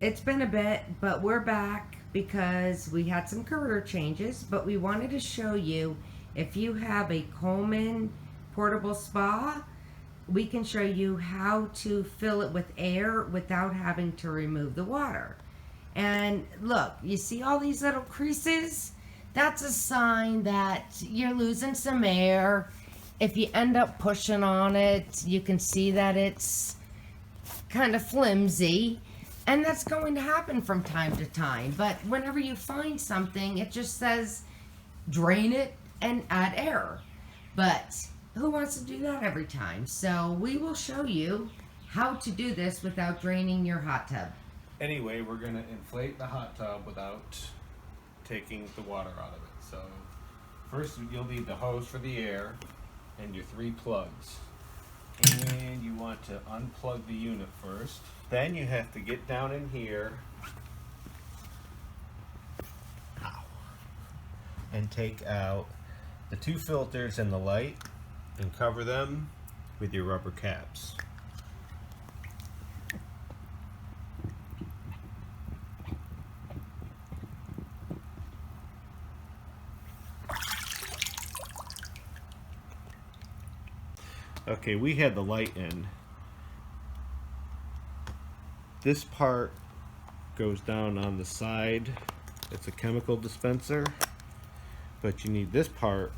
It's been a bit, but we're back because we had some career changes, but we wanted to show you if you have a Coleman portable spa, we can show you how to fill it with air without having to remove the water. And look, you see all these little creases? That's a sign that you're losing some air. If you end up pushing on it, you can see that it's kind of flimsy. And that's going to happen from time to time. But whenever you find something, it just says drain it and add air. But who wants to do that every time? So we will show you how to do this without draining your hot tub. Anyway, we're going to inflate the hot tub without taking the water out of it. So first you'll need the hose for the air and your 3 plugs. And you want to unplug the unit first. Then you have to get down in here and take out the 2 filters and the light and cover them with your rubber caps. Okay, we had the light in. This part goes down on the side. It's a chemical dispenser, but you need this part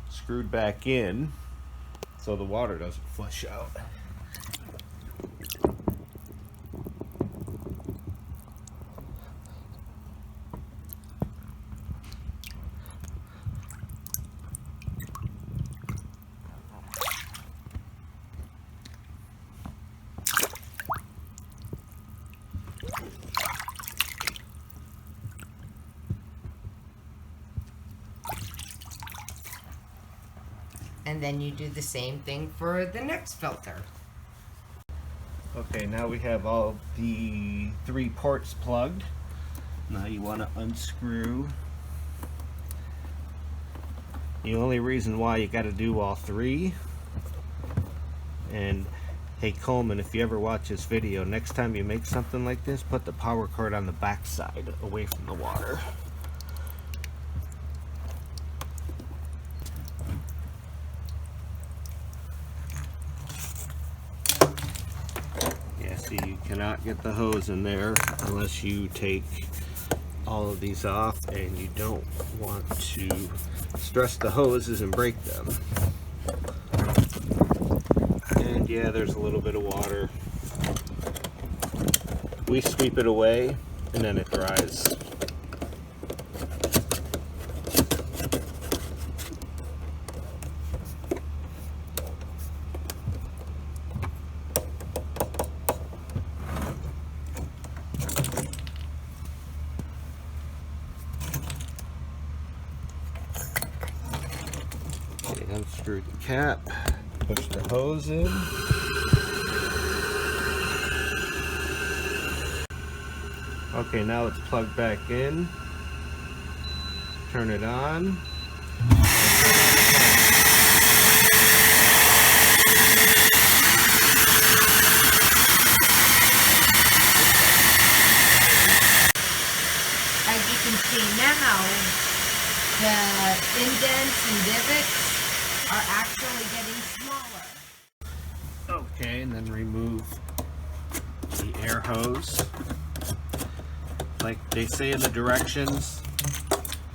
screwed back in so the water doesn't flush out. And then you do the same thing for the next filter. Okay, now we have all the 3 ports plugged. Now you want to unscrew. The only reason why you got to do all 3, and hey Coleman, if you ever watch this video, next time you make something like this, put the power cord on the back side away from the water. See, you cannot get the hose in there unless you take all of these off, and you don't want to stress the hoses and break them. And yeah, there's a little bit of water. We sweep it away and then it dries. Unscrew the cap, push the hose in. Okay, now it's plugged back in. Turn it on. As you can see now, the indents and divots are actually getting smaller. Okay, and then remove the air hose. Like they say in the directions,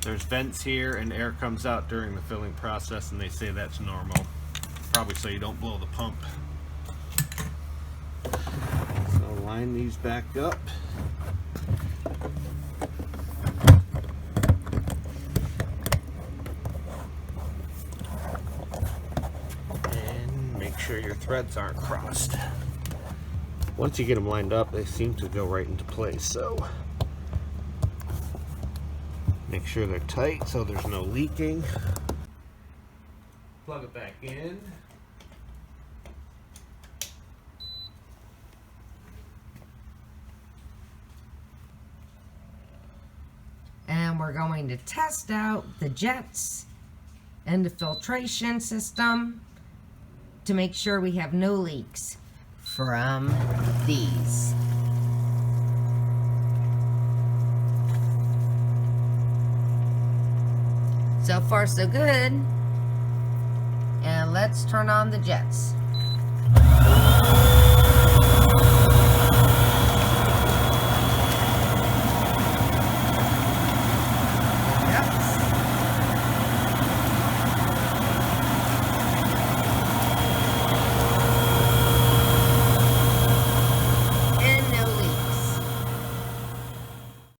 there's vents here and air comes out during the filling process, and they say that's normal. Probably so you don't blow the pump. So line these back up. Sure your threads aren't crossed. Once you get them lined up, they seem to go right into place, so make sure they're tight so there's no leaking. Plug it back in. And we're going to test out the jets and the filtration system to make sure we have no leaks from these. So far, so good. And let's turn on the jets.